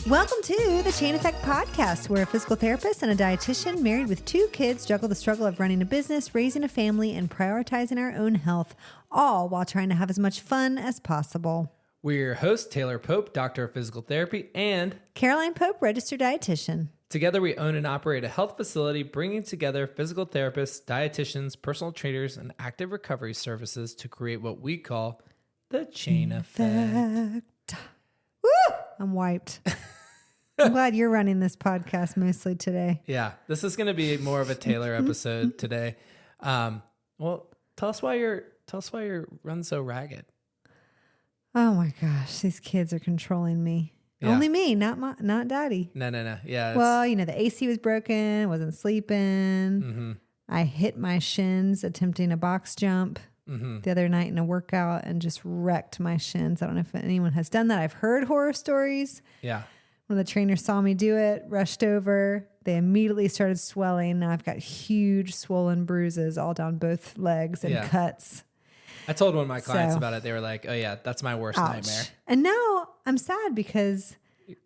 Welcome to the Chain Effect Podcast, where a physical therapist and a dietitian married with 2 kids juggle the struggle of running a business, raising a family, and prioritizing our own health, all while trying to have as much fun as possible. We're your hosts, Taylor Pope, Doctor of Physical Therapy, and Caroline Pope, Registered Dietitian. Together we own and operate a health facility bringing together physical therapists, dietitians, personal trainers, and active recovery services to create what we call the Chain Effect. Woo! I'm wiped. I'm glad you're running this podcast mostly today. Yeah, this is going to be more of a Taylor episode today. Well, tell us why you're run so ragged. Oh my gosh, these kids are controlling me. Yeah. Only me, not Daddy. No. Yeah. Well, the AC was broken, wasn't sleeping. Mm-hmm. I hit my shins attempting a box jump the other night in a workout and just wrecked my shins. I don't know if anyone has done that. I've heard horror stories. Yeah. When the trainer saw me do it, rushed over, they immediately started swelling. Now I've got huge swollen bruises all down both legs and cuts. I told one of my clients about it. They were like, oh yeah, that's my worst nightmare. And now I'm sad because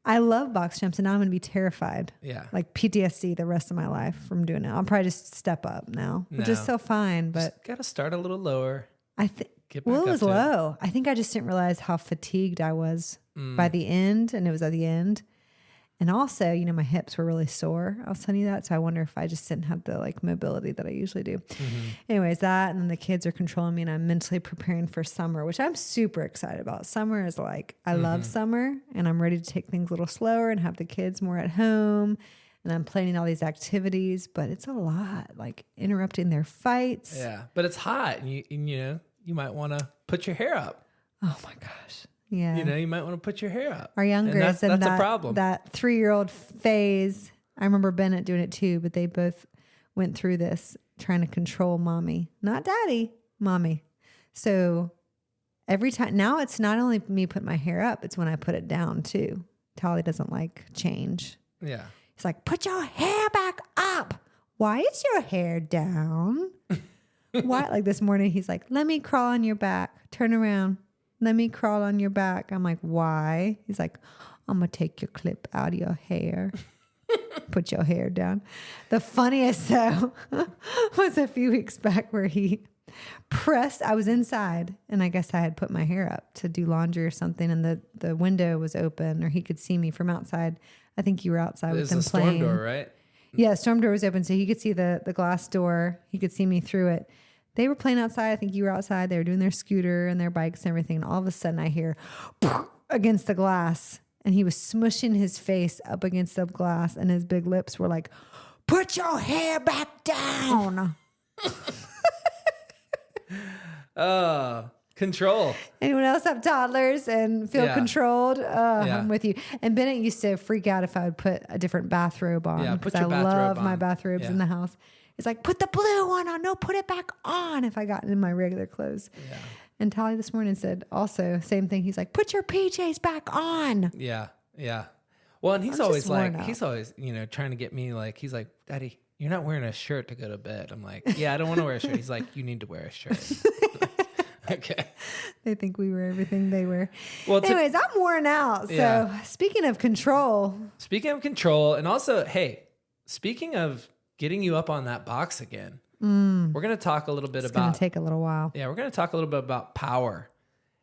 I love box jumps and now I'm going to be terrified. Yeah. Like PTSD the rest of my life from doing it. I'll probably just step up now, which is so fine. But got to start a little lower. I think, it was low. I think I just didn't realize how fatigued I was by the end, and it was at the end. And also, my hips were really sore. I was telling you that. So I wonder if I just didn't have the mobility that I usually do. Anyways, that, and then the kids are controlling me and I'm mentally preparing for summer, which I'm super excited about. Summer is I love summer and I'm ready to take things a little slower and have the kids more at home. And I'm planning all these activities, but it's a lot, interrupting their fights. Yeah. But it's hot and you might want to put your hair up. Oh my gosh. Yeah. You might want to put your hair up. Our younger that's a problem. That 3-year-old phase. I remember Bennett doing it too, but they both went through this trying to control mommy, not daddy, mommy. So every time now it's not only me put my hair up, it's when I put it down too. Tolly doesn't like change. Yeah. He's like, put your hair back up. Why is your hair down? Why? Like this morning, he's like, let me crawl on your back. Turn around. Let me crawl on your back. I'm like, why? He's like, I'm going to take your clip out of your hair. Put your hair down. The funniest, though, was a few weeks back where he pressed. I was inside, and I guess I had put my hair up to do laundry or something, and the window was open, or he could see me from outside. I think you were outside with them playing. There's a storm door, right? Yeah, storm door was open, so he could see the glass door. He could see me through it. They were playing outside. I think you were outside. They were doing their scooter and their bikes and everything. And all of a sudden I hear against the glass. And he was smushing his face up against the glass. And his big lips were like, put your hair back down. Control. Anyone else have toddlers and feel controlled? I'm with you. And Bennett used to freak out if I would put a different bathrobe on. Yeah, because I love my bathrobes in the house. He's like, put the blue one on. No, put it back on if I got in my regular clothes. Yeah. And Tally this morning said also, same thing. He's like, put your PJs back on. Yeah. Yeah. Well, and he's always trying to get me he's like, Daddy, you're not wearing a shirt to go to bed. I'm like, yeah, I don't want to wear a shirt. He's like, you need to wear a shirt. Okay. They think we wear everything they wear. Well, anyways, I'm worn out. So speaking of control. And also, hey, speaking of getting you up on that box again. We're going to talk a little bit about... It's going to take a little while. Yeah, we're going to talk a little bit about power.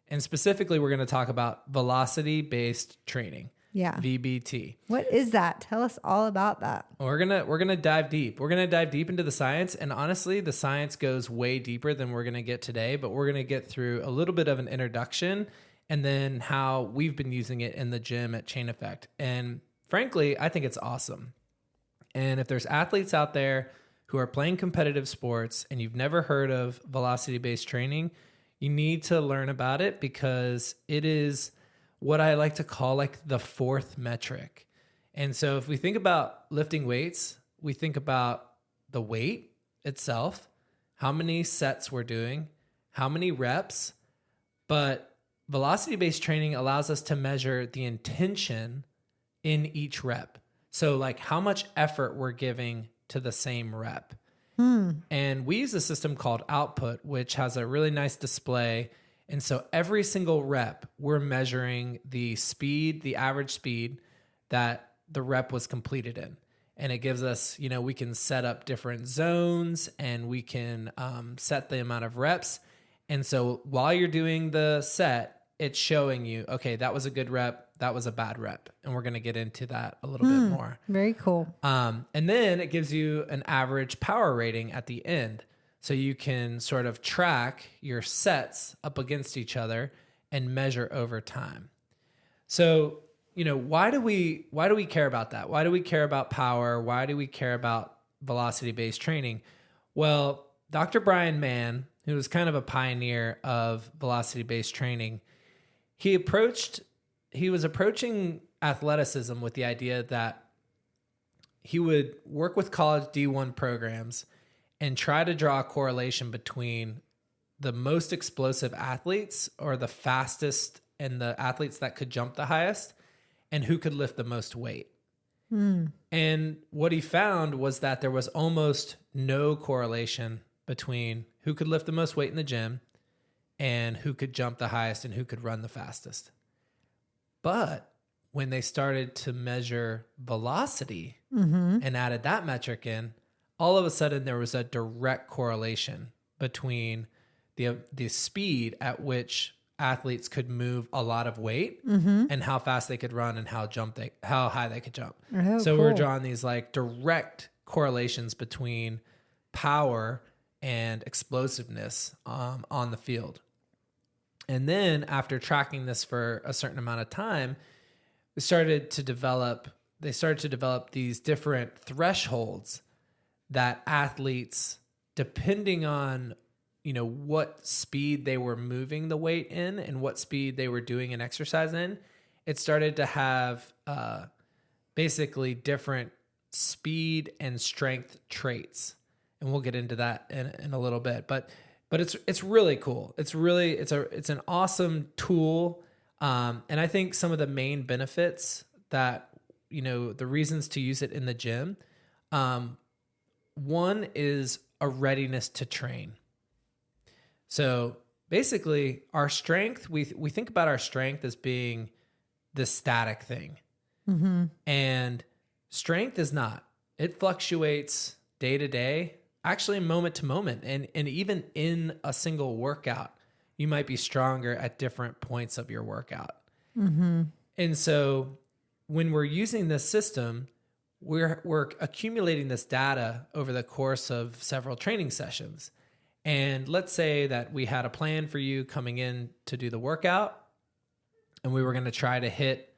And specifically, we're going to talk about velocity-based training. Yeah. VBT. What is that? Tell us all about that. We're gonna dive deep. We're going to dive deep into the science. And honestly, the science goes way deeper than we're going to get today. But we're going to get through a little bit of an introduction and then how we've been using it in the gym at Chain Effect. And frankly, I think it's awesome. And if there's athletes out there who are playing competitive sports and you've never heard of velocity-based training, you need to learn about it because it is what I like to call the 4th metric. And so if we think about lifting weights, we think about the weight itself, how many sets we're doing, how many reps, but velocity-based training allows us to measure the intention in each rep. So how much effort we're giving to the same rep. And we use a system called Output, which has a really nice display. And so every single rep, we're measuring the speed, the average speed that the rep was completed in. And it gives us, we can set up different zones and we can set the amount of reps. And so while you're doing the set, it's showing you, okay, that was a good rep, that was a bad rep. And we're going to get into that a little bit more. Very cool. And then it gives you an average power rating at the end. So you can sort of track your sets up against each other and measure over time. So, why do we care about that? Why do we care about power? Why do we care about velocity-based training? Well, Dr. Brian Mann, who was kind of a pioneer of velocity-based training, he was approaching athleticism with the idea that he would work with college D1 programs and try to draw a correlation between the most explosive athletes or the fastest and the athletes that could jump the highest and who could lift the most weight. And what he found was that there was almost no correlation between who could lift the most weight in the gym and who could jump the highest and who could run the fastest. But when they started to measure velocity and added that metric in, all of a sudden there was a direct correlation between the speed at which athletes could move a lot of weight and how fast they could run and how high they could jump. Oh, so cool. we're drawing these like direct correlations between power and explosiveness on the field. And then after tracking this for a certain amount of time, they started to develop these different thresholds that athletes, depending on what speed they were moving the weight in and what speed they were doing an exercise in, it started to have basically different speed and strength traits. And we'll get into that in a little bit. But it's really cool. It's an awesome tool. And I think some of the main benefits that, the reasons to use it in the gym, one is a readiness to train. So basically our strength, we think about our strength as being this static thing. And strength is not. It fluctuates day to day, actually moment to moment. And even in a single workout, you might be stronger at different points of your workout. And so when we're using this system, we're accumulating this data over the course of several training sessions. And let's say that we had a plan for you coming in to do the workout, and we were going to try to hit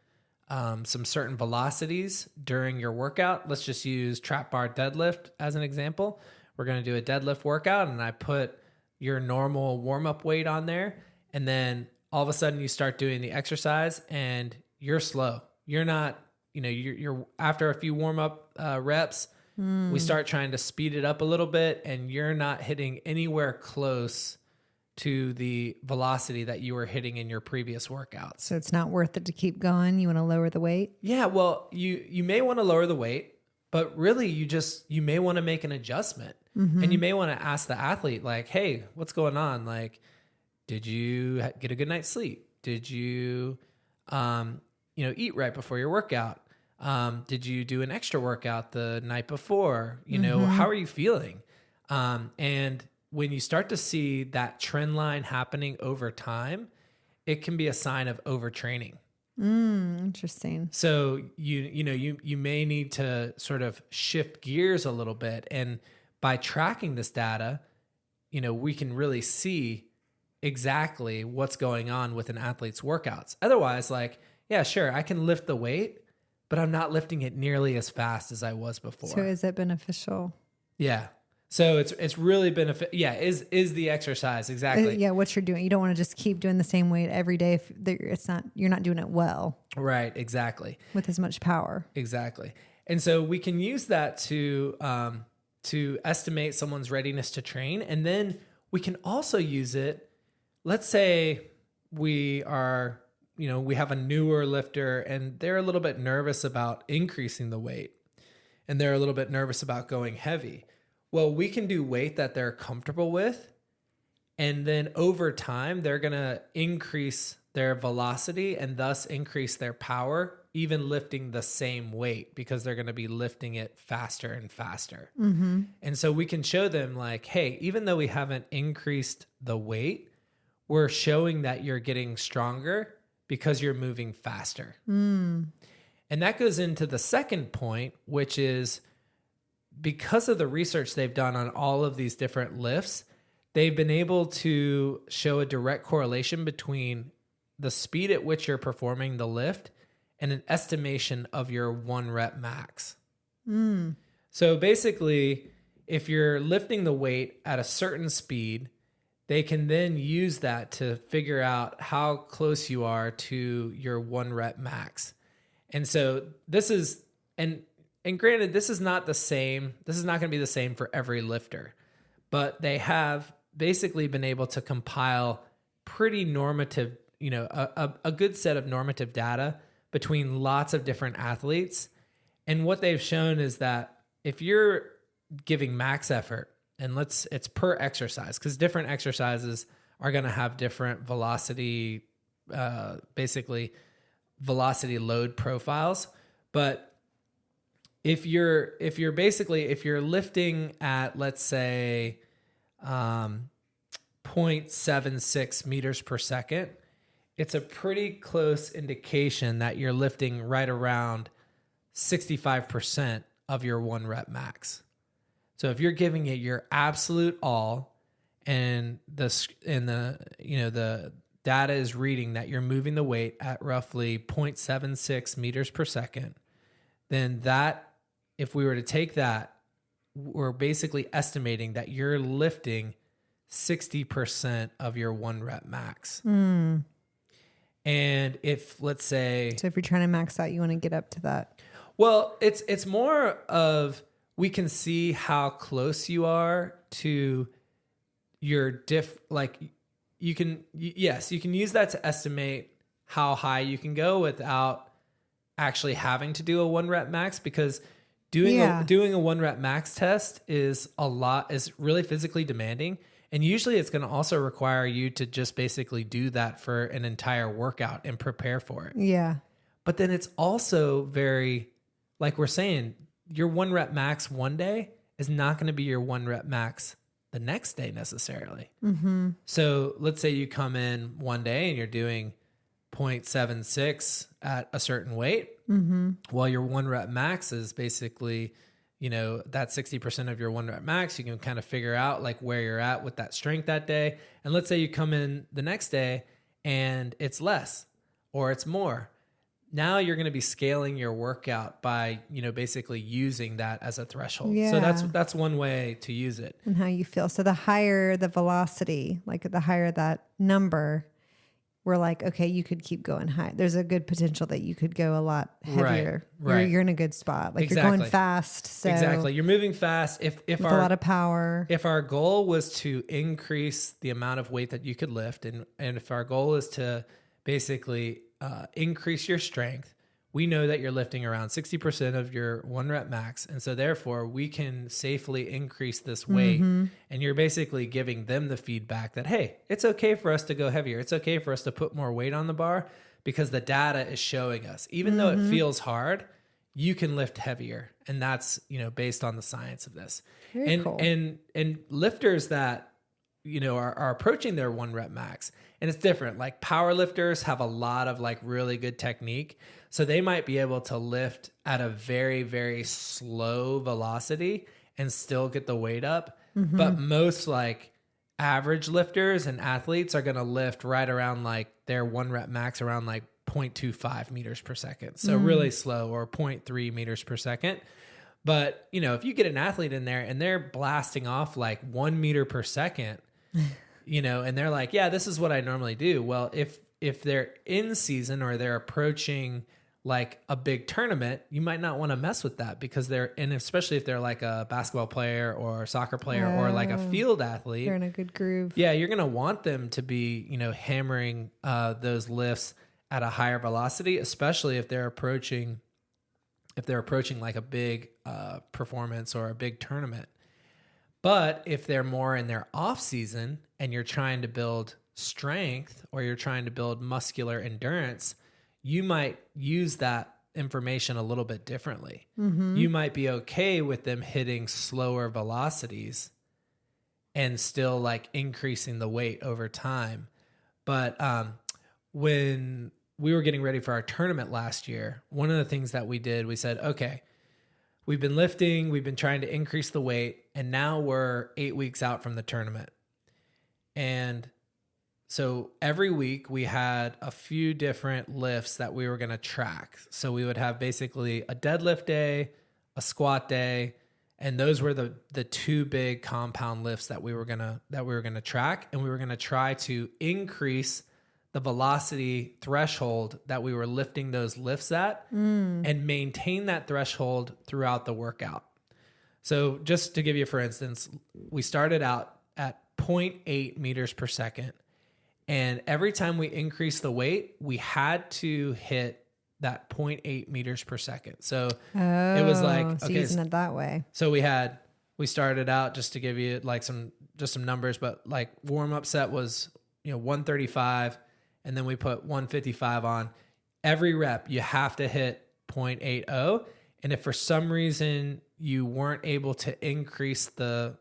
some certain velocities during your workout. Let's just use trap bar deadlift as an example. We're going to do a deadlift workout, and I put your normal warm-up weight on there, and then all of a sudden you start doing the exercise, and you're slow. You're not, you're after a few warm-up reps, we start trying to speed it up a little bit, and you're not hitting anywhere close to the velocity that you were hitting in your previous workouts. So it's not worth it to keep going. You want to lower the weight? Yeah, well, you may want to lower the weight, but really you may want to make an adjustment. And you may want to ask the athlete, like, hey, what's going on? Like, did you get a good night's sleep? Did you, eat right before your workout? Did you do an extra workout the night before? How are you feeling? And when you start to see that trend line happening over time, it can be a sign of overtraining. Interesting. So you may need to sort of shift gears a little bit. And by tracking this data, we can really see exactly what's going on with an athlete's workouts. Otherwise, like, yeah, sure, I can lift the weight, but I'm not lifting it nearly as fast as I was before. So is it beneficial? Yeah. So it's really Yeah. Is the exercise exactly. Yeah. What you're doing. You don't want to just keep doing the same weight every day. If you're not doing it well. Right. Exactly. With as much power. Exactly. And so we can use that to estimate someone's readiness to train. And then we can also use it. Let's say we have a newer lifter and they're a little bit nervous about increasing the weight and they're a little bit nervous about going heavy. Well, we can do weight that they're comfortable with. And then over time, they're going to increase their velocity and thus increase their power, even lifting the same weight, because they're going to be lifting it faster and faster. And so we can show them like, hey, even though we haven't increased the weight, we're showing that you're getting stronger because you're moving faster. And that goes into the second point, which is because of the research they've done on all of these different lifts, they've been able to show a direct correlation between the speed at which you're performing the lift and an estimation of your 1 rep max. So basically, if you're lifting the weight at a certain speed, they can then use that to figure out how close you are to your 1 rep max. And so this is, and granted, this is not the same. This is not going to be the same for every lifter, but they have basically been able to compile pretty normative, a good set of normative data between lots of different athletes. And what they've shown is that if you're giving max effort, and it's per exercise, because different exercises are going to have different velocity, basically velocity load profiles. But if you're lifting at, let's say, 0.76 meters per second, it's a pretty close indication that you're lifting right around 65% of your 1 rep max. So if you're giving it your absolute all, and the data is reading that you're moving the weight at roughly 0.76 meters per second, then that, if we were to take that, we're basically estimating that you're lifting 60% of your 1 rep max. And if, let's say, So if you're trying to max out, you want to get up to that. Well, it's more of, we can see how close you are to your you can use that to estimate how high you can go without actually having to do a 1 rep max, because doing a 1 rep max test is really physically demanding. And usually it's going to also require you to just basically do that for an entire workout and prepare for it. Yeah. But then it's also very, like we're saying, your 1 rep max one day is not going to be your 1 rep max the next day necessarily. So let's say you come in one day and you're doing 0.76 at a certain weight. Well, your 1 rep max is basically, that 60% of your 1 rep max. You can kind of figure out like where you're at with that strength that day. And let's say you come in the next day and it's less or it's more. Now you're going to be scaling your workout by, basically using that as a threshold. Yeah. So that's one way to use it. And how you feel. So the higher the velocity, like the higher that number, we're like, okay, you could keep going high. There's a good potential that you could go a lot heavier. Right. You're in a good spot. Like Exactly. you're going fast. So Exactly. You're moving fast. If with a lot of power. If our goal was to increase the amount of weight that you could lift, and if our goal is to basically increase your strength, we know that you're lifting around 60% of your 1 rep max. And so therefore we can safely increase this weight. And you're basically giving them the feedback that, hey, it's okay for us to go heavier. It's okay for us to put more weight on the bar, because the data is showing us, even though it feels hard, you can lift heavier. And that's, based on the science of this. Very cool. And lifters that, are approaching their 1 rep max. And it's different. Like power lifters have a lot of like really good technique. So they might be able to lift at a very, very slow velocity and still get the weight up. But most like average lifters and athletes are going to lift right around like their 1 rep max around like 0.25 meters per second. So really slow, or 0.3 meters per second. But, if you get an athlete in there and they're blasting off like 1 meter per second, and they're like, yeah, this is what I normally do. Well, if they're in season or they're approaching like a big tournament, you might not want to mess with that, because especially if they're like a basketball player or a soccer player or like a field athlete. They're in a good groove. Yeah, you're going to want them to be, hammering those lifts at a higher velocity, especially if they're approaching like a big performance or a big tournament. But if they're more in their off season and you're trying to build strength or you're trying to build muscular endurance, you might use that information a little bit differently. You might be okay with them hitting slower velocities and still like increasing the weight over time. But when we were getting ready for our tournament last year, one of the things that we did, we said, okay, we've been lifting, we've been trying to increase the weight, and now we're 8 weeks out from the tournament. And so every week we had a few different lifts that we were going to track. So we would have basically a deadlift day, a squat day, and those were the two big compound lifts that we were going to track, and we were going to try to increase the velocity threshold that we were lifting those lifts at and maintain that threshold throughout the workout. So just to give you, for instance, we started out at 0.8 meters per second. And every time we increased the weight, we had to hit that 0.8 meters per second. So it was like, so using it that way. So we started out, just to give you like some numbers, but like warm up set was, 135. And then we put 155 on. Every rep, you have to hit 0.80. And if for some reason you weren't able to increase the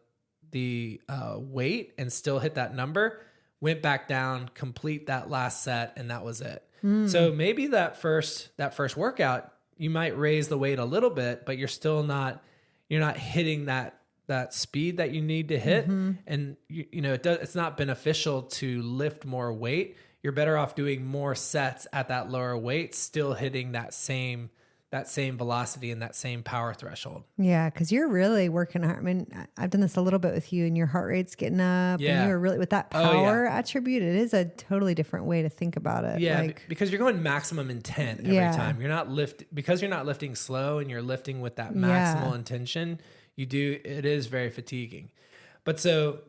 weight and still hit that number, went back down, complete that last set, and that was it. So maybe that first workout, you might raise the weight a little bit, but you're not hitting that speed that you need to hit. And it's not beneficial to lift more weight. You're better off doing more sets at that lower weight, still hitting that same velocity and that same power threshold. Yeah, because you're really working hard. I mean, I've done this a little bit with you, and your heart rate's getting up. Yeah. And you're really, with that power attribute, it is a totally different way to think about it. Yeah, because you're going maximum intent every time. You're not because you're not lifting slow and you're lifting with that maximal intention. It is very fatiguing. But so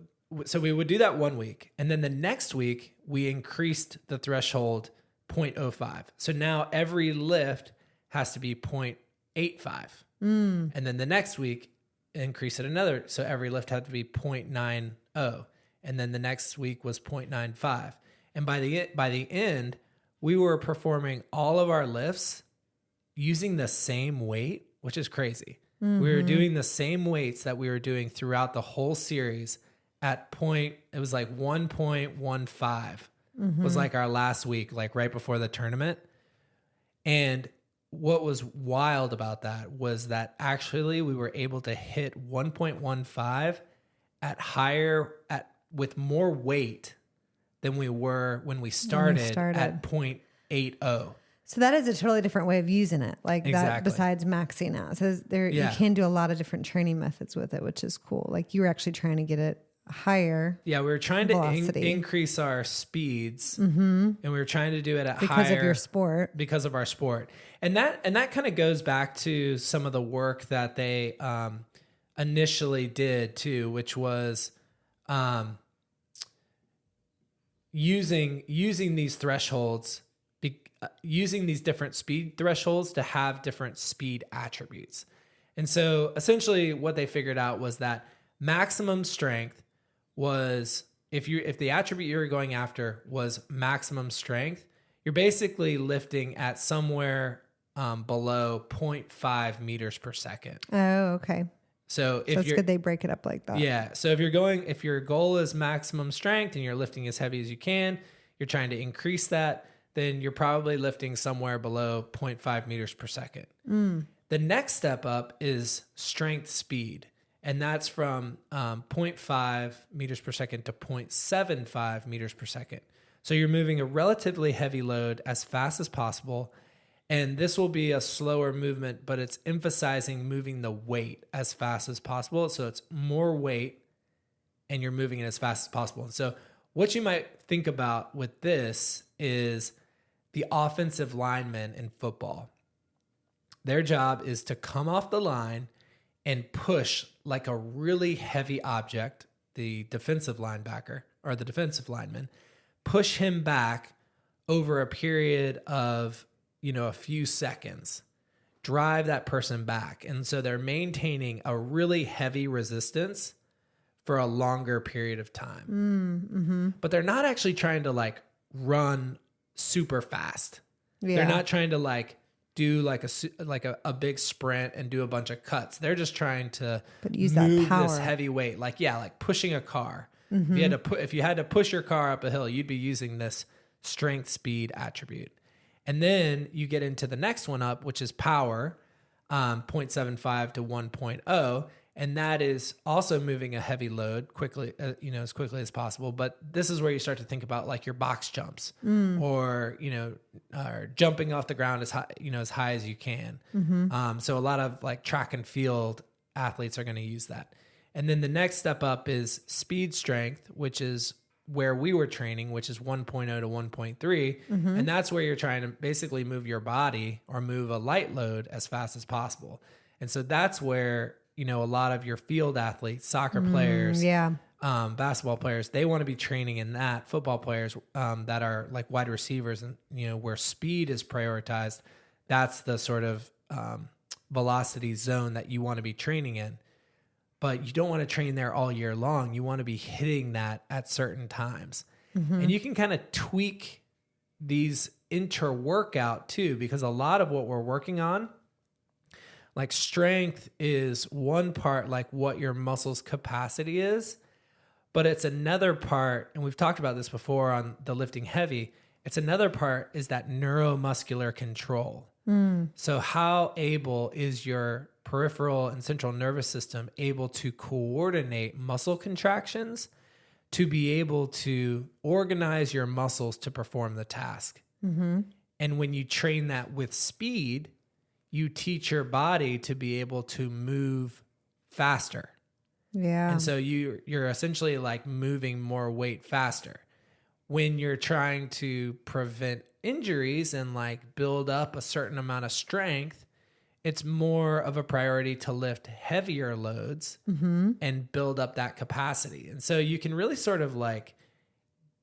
we would do that 1 week, and then the next week we increased the threshold 0.05. So now every lift has to be 0.85. And then the next week, increase it another. So every lift had to be 0.90. And then the next week was 0.95. And by the end, we were performing all of our lifts using the same weight, which is crazy. We were doing the same weights that we were doing throughout the whole series at it was like 1.15 was like our last week, like right before the tournament. And what was wild about that was that actually we were able to hit 1.15 with more weight than we were when we started. At 0.80. So that is a totally different way of using it. Like exactly. That besides maxing out. So you can do a lot of different training methods with it, which is cool. Like you were actually trying to get it higher. Yeah, we were trying to increase our speeds, and we were trying to do it at because higher of your sport. Because of our sport, and that kind of goes back to some of the work that they initially did too, which was using these thresholds, using these different speed thresholds to have different speed attributes. And so essentially, what they figured out was that maximum strength was if the attribute you were going after was maximum strength, you're basically lifting at somewhere below 0.5 meters per second. Oh, okay. So it's good they break it up like that. Yeah. So if your goal is maximum strength and you're lifting as heavy as you can, you're trying to increase that, then you're probably lifting somewhere below 0.5 meters per second. The next step up is strength speed. And that's from 0.5 meters per second to 0.75 meters per second. So you're moving a relatively heavy load as fast as possible. And this will be a slower movement, but it's emphasizing moving the weight as fast as possible. So it's more weight and you're moving it as fast as possible. And so what you might think about with this is the offensive linemen in football. Their job is to come off the line and push like a really heavy object, the defensive linebacker or the defensive lineman, push him back over a period of, a few seconds, drive that person back. And so they're maintaining a really heavy resistance for a longer period of time. But they're not actually trying to like run super fast. Yeah. They're not trying to like do like a big sprint and do a bunch of cuts. They're just trying to use that move power. this heavy weight, like pushing a car. If you had to push your car up a hill, you'd be using this strength speed attribute. And then you get into the next one up, which is power, 0.75 to 1.0. And that is also moving a heavy load quickly, as quickly as possible. But this is where you start to think about like your box jumps or jumping off the ground as high as you can. So a lot of like track and field athletes are going to use that. And then the next step up is speed strength, which is where we were training, which is 1.0 to 1.3. And that's where you're trying to basically move your body or move a light load as fast as possible. And so that's where, a lot of your field athletes, soccer players, basketball players, they want to be training in that. Football players that are like wide receivers and, where speed is prioritized, that's the sort of velocity zone that you want to be training in. But you don't want to train there all year long. You want to be hitting that at certain times. And you can kind of tweak these inter-workout too, because a lot of what we're working on, like strength is one part, like what your muscles capacity is, but it's another part, and we've talked about this before on the lifting heavy, it's another part is that neuromuscular control. So how able is your peripheral and central nervous system able to coordinate muscle contractions to be able to organize your muscles to perform the task? And when you train that with speed, you teach your body to be able to move faster. Yeah. And so you're essentially like moving more weight faster. When you're trying to prevent injuries and like build up a certain amount of strength, it's more of a priority to lift heavier loads and build up that capacity. And so you can really sort of like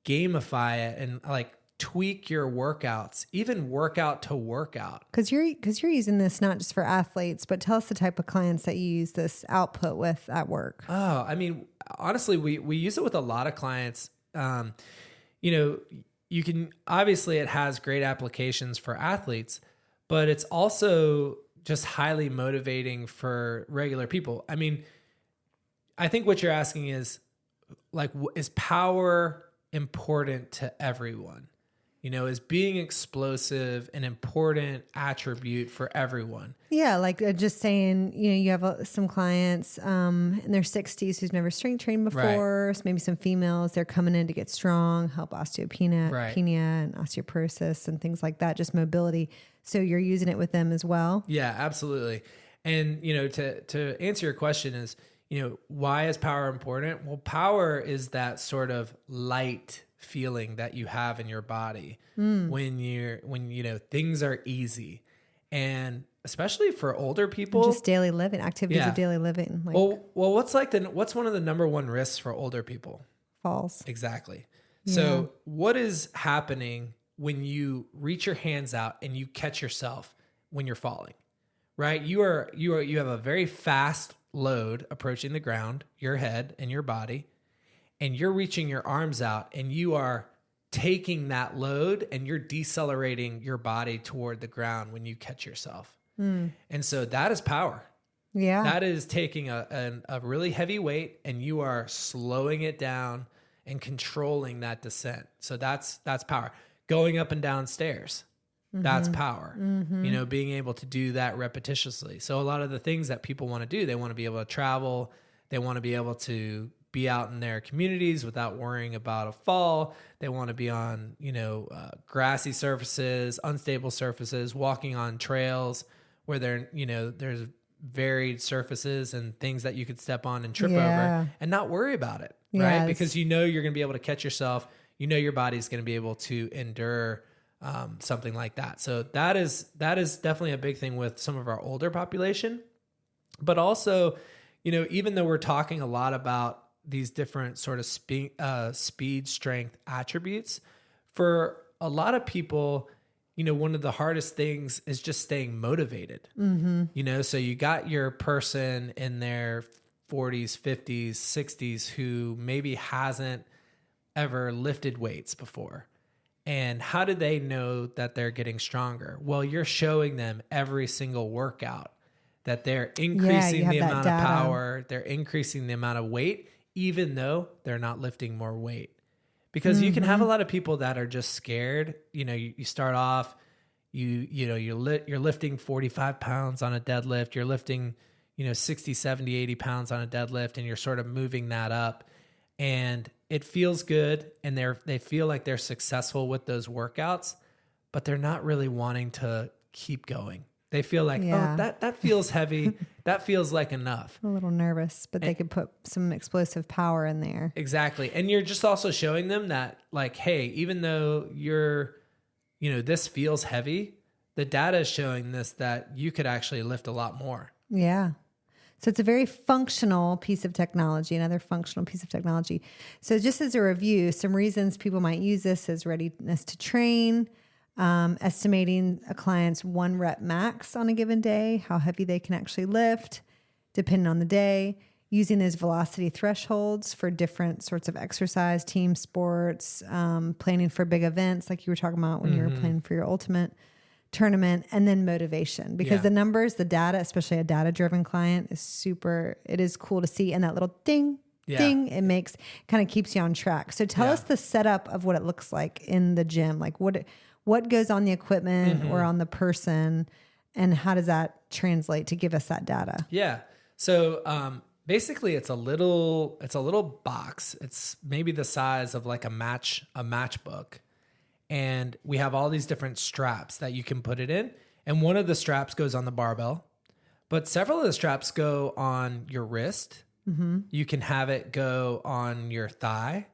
gamify it and like tweak your workouts, even workout to workout. Because you're using this not just for athletes, but tell us the type of clients that you use this output with at work. Oh, I mean, honestly, we use it with a lot of clients. You can obviously it has great applications for athletes, but it's also just highly motivating for regular people. I mean, I think what you're asking is like, is power important to everyone? Is being explosive an important attribute for everyone? Yeah, like just saying, you have some clients in their 60s who's never strength trained before. Right. So maybe some females, they're coming in to get strong, help osteopenia and osteoporosis and things like that, just mobility. So you're using it with them as well? Yeah, absolutely. And, to answer your question is, why is power important? Well, power is that sort of light feeling that you have in your body when things are easy, and especially for older people, and just daily living activities of daily living. Like, what's one of the number one risks for older people? Falls. Exactly. Yeah. So what is happening when you reach your hands out and you catch yourself when you're falling? Right? You have a very fast load approaching the ground, your head and your body. And you're reaching your arms out and you are taking that load and you're decelerating your body toward the ground when you catch yourself. And so that is power. Yeah. That is taking a really heavy weight and you are slowing it down and controlling that descent. So that's power. Going up and down stairs. That's power. Being able to do that repetitiously. So a lot of the things that people want to do, they want to be able to travel. They want to be able to be out in their communities without worrying about a fall. They want to be on, grassy surfaces, unstable surfaces, walking on trails where there's varied surfaces and things that you could step on and trip over and not worry about it, right? Because you're going to be able to catch yourself. Your body's going to be able to endure something like that. So that is definitely a big thing with some of our older population. But also, even though we're talking a lot about these different sort of speed strength attributes, for a lot of people, one of the hardest things is just staying motivated. So you got your person in their 40s, 50s, 60s who maybe hasn't ever lifted weights before. And how do they know that they're getting stronger? Well, you're showing them every single workout that they're increasing the amount of power, they're increasing the amount of weight, even though they're not lifting more weight. Because you can have a lot of people that are just scared. You know, you start off, you're lifting 45 pounds on a deadlift, you're lifting, 60, 70, 80 pounds on a deadlift, and you're sort of moving that up. And it feels good, and they feel like they're successful with those workouts, but they're not really wanting to keep going. They feel like, oh, that feels heavy. That feels like enough. A little nervous, but they could put some explosive power in there. Exactly. And you're just also showing them that, like, hey, even though this feels heavy, the data is showing this that you could actually lift a lot more. Yeah. So it's a very functional piece of technology, another functional piece of technology. So just as a review, some reasons people might use this is readiness to train, estimating a client's 1 rep max on a given day, how heavy they can actually lift, depending on the day, using those velocity thresholds for different sorts of exercise, team sports, planning for big events like you were talking about when you were planning for your ultimate tournament, and then motivation, because the numbers, the data, especially a data-driven client, it is cool to see. And that little ding, ding, it makes, kind of keeps you on track. So tell us the setup of what it looks like in the gym, like what goes on the equipment or on the person, and how does that translate to give us that data? Yeah. So, basically it's a little box. It's maybe the size of like a matchbook. And we have all these different straps that you can put it in. And one of the straps goes on the barbell, but several of the straps go on your wrist. Mm-hmm. You can have it go on your thigh.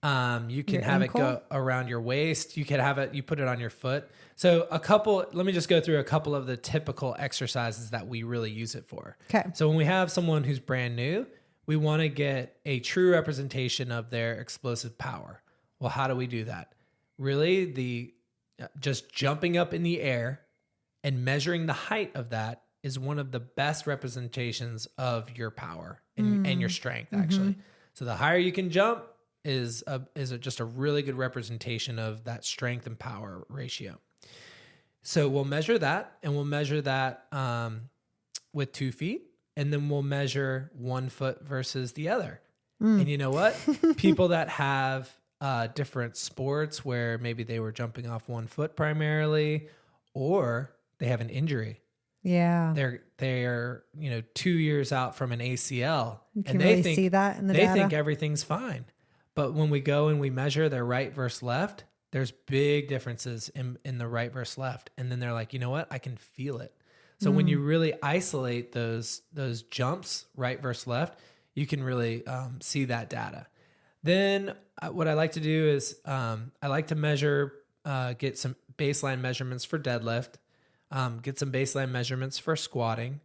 You can have it go around your waist. You could have it, you put it on your foot. So let me just go through a couple of the typical exercises that we really use it for. Okay. So when we have someone who's brand new, we want to get a true representation of their explosive power. Well, how do we do that? Really, just jumping up in the air and measuring the height of that is one of the best representations of your power and your strength, actually. So the higher you can jump is just a really good representation of that strength and power ratio. So we'll measure that, and we'll measure that with 2 feet, and then we'll measure 1 foot versus the other. And you know what? People that have different sports where maybe they were jumping off 1 foot primarily, or they have an injury. Yeah. They're 2 years out from an ACL, and they see that in the data. They think everything's fine. But when we go and we measure their right versus left, there's big differences in the right versus left. And then they're like, you know what? I can feel it. So when you really isolate those jumps, right versus left, you can really see that data. Then what I like to do is I like to measure, get some baseline measurements for deadlift, get some baseline measurements for squatting.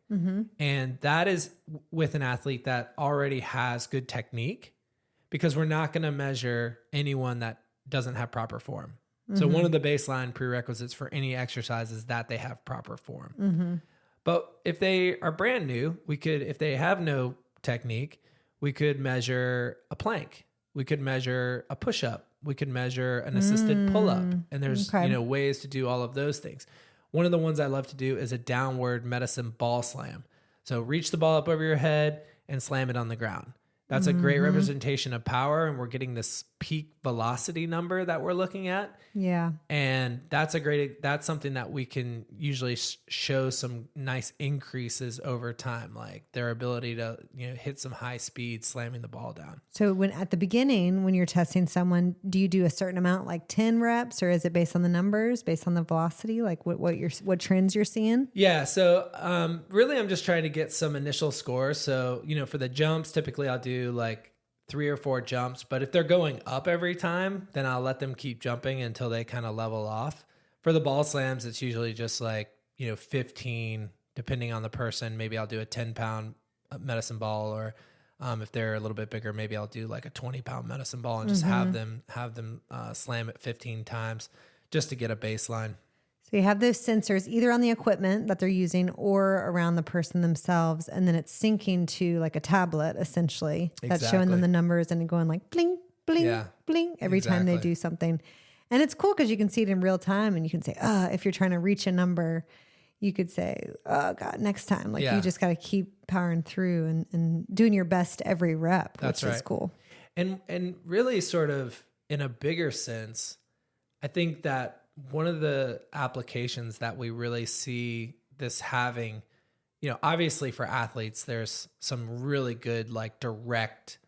And that is with an athlete that already has good technique, because we're not going to measure anyone that doesn't have proper form. So one of the baseline prerequisites for any exercise is that they have proper form. But if they are brand new, if they have no technique, we could measure a plank. We could measure a push-up. We could measure an assisted pull-up. And there's, ways to do all of those things. One of the ones I love to do is a downward medicine ball slam. So reach the ball up over your head and slam it on the ground. That's a great representation of power, and we're getting this peak velocity number that we're looking at. Yeah. And that's something that we can usually show some nice increases over time, like their ability to, hit some high speed slamming the ball down. So at the beginning, when you're testing someone, do you do a certain amount, like 10 reps, or is it based on the numbers, based on the velocity, like what trends you're seeing? Yeah. So, really I'm just trying to get some initial scores. So, for the jumps, typically I'll do like 3 or 4 jumps, but if they're going up every time, then I'll let them keep jumping until they kind of level off. For the ball slams, it's usually just like, 15, depending on the person. Maybe I'll do a 10-pound medicine ball, or if they're a little bit bigger, maybe I'll do like a 20-pound medicine ball and just have them slam it 15 times just to get a baseline. So So you have those sensors either on the equipment that they're using or around the person themselves. And then it's syncing to like a tablet, essentially, that's showing them the numbers and going like bling, bling, bling every time they do something. And it's cool because you can see it in real time and you can say, if you're trying to reach a number, you could say, oh God, next time. Like you just got to keep powering through and doing your best every rep, which is cool. And really sort of in a bigger sense, I think that one of the applications that we really see this having, obviously for athletes, there's some really good, like direct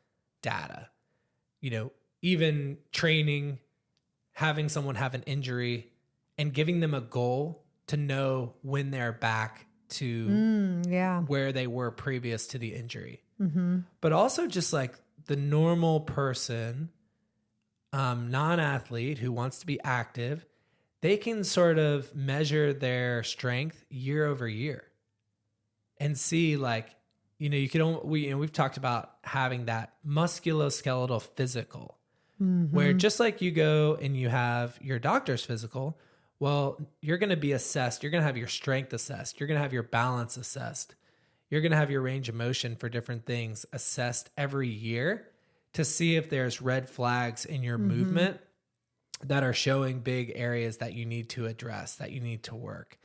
data, even training, having someone have an injury and giving them a goal to know when they're back to where they were previous to the injury. Mm-hmm. But also just like the normal person, non-athlete who wants to be active, they can sort of measure their strength year over year and see like, we've talked about having that musculoskeletal physical, where just like you go and you have your doctor's physical, well, you're going to be assessed. You're going to have your strength assessed. You're going to have your balance assessed. You're going to have your range of motion for different things assessed every year to see if there's red flags in your movement that are showing big areas that you need to address, that you need to work.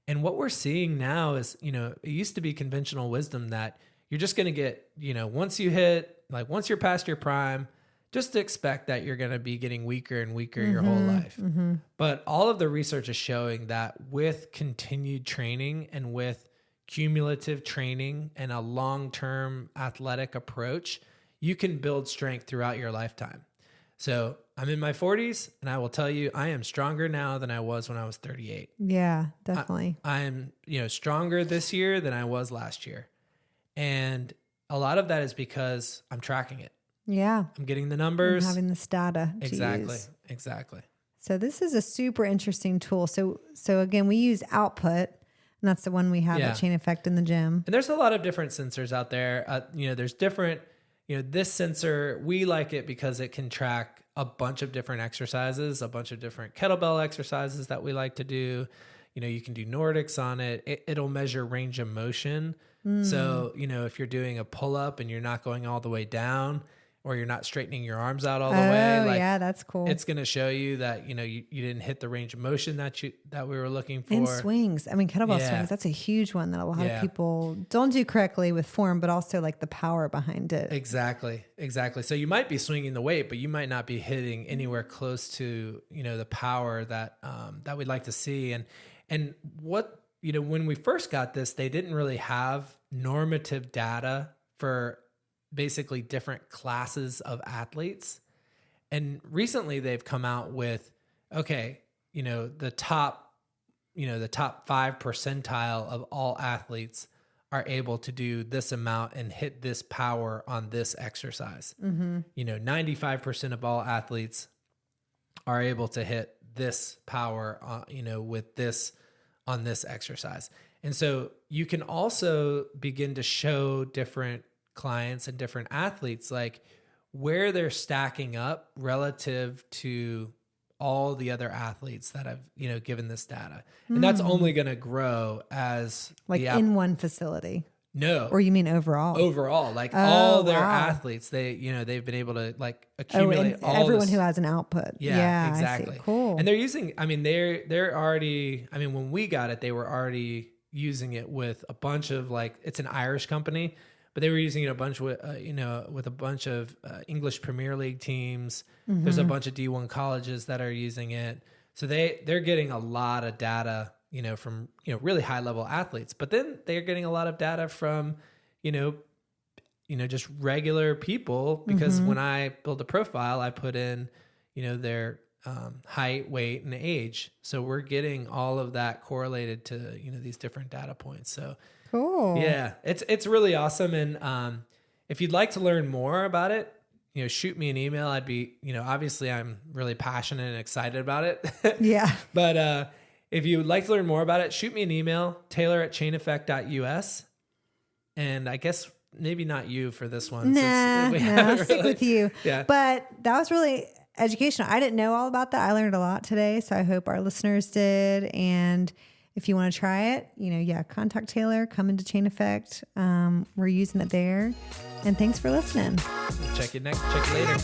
And what we're seeing now is, it used to be conventional wisdom that you're just going to get, once you're past your prime, just expect that you're going to be getting weaker and weaker your whole life. Mm-hmm. But all of the research is showing that with continued training and with cumulative training and a long-term athletic approach, you can build strength throughout your lifetime. So I'm in my 40s and I will tell you, I am stronger now than I was when I was 38. Yeah, definitely. I am, stronger this year than I was last year. And a lot of that is because I'm tracking it. Yeah. I'm getting the numbers. And having this data to use. Exactly. So this is a super interesting tool. So again, we use Output, and that's the one we have at Chain Effect in the gym. And there's a lot of different sensors out there. There's different, this sensor, we like it because it can track a bunch of different exercises, a bunch of different kettlebell exercises that we like to do. You can do Nordics on it. It'll measure range of motion. So, if you're doing a pull-up and you're not going all the way down, or you're not straightening your arms out all the way. Like, yeah, that's cool. It's going to show you that, you didn't hit the range of motion that we were looking for. And swings. I mean, kettlebell swings, that's a huge one that a lot of people don't do correctly with form, but also like the power behind it. Exactly. So you might be swinging the weight, but you might not be hitting anywhere close to, the power that we'd like to see. And what, when we first got this, they didn't really have normative data for basically different classes of athletes. And recently they've come out with, the top 5 percentile of all athletes are able to do this amount and hit this power on this exercise. 95% of all athletes are able to hit this power, with this on this exercise. And so you can also begin to show different clients and different athletes, like where they're stacking up relative to all the other athletes that have, given this data. And that's only going to grow as like in one facility. No. Or you mean overall? Overall, like all their athletes, they've been able to like accumulate all everyone who has an output. Yeah, exactly. I see. Cool. And they're using, they're already, when we got it, they were already using it with a bunch of it's an Irish company, but they were using it a bunch with, with a bunch of English Premier League teams. Mm-hmm. There's a bunch of D1 colleges that are using it. So they're getting a lot of data, from, really high level athletes, but then they're getting a lot of data from, just regular people, because when I build a profile, I put in, their height, weight, and age. So we're getting all of that correlated to, these different data points. So cool. Yeah, it's really awesome. And if you'd like to learn more about it, shoot me an email. I'd be, obviously I'm really passionate and excited about it. Yeah. But if you would like to learn more about it, shoot me an email, taylor@chaineffect.us. And I guess maybe not you for this one. Nah, stick with you. Yeah. But that was really educational. I didn't know all about that. I learned a lot today. So I hope our listeners did. And if you want to try it, contact Taylor, come into Chain Effect. We're using it there. And thanks for listening. Check you later.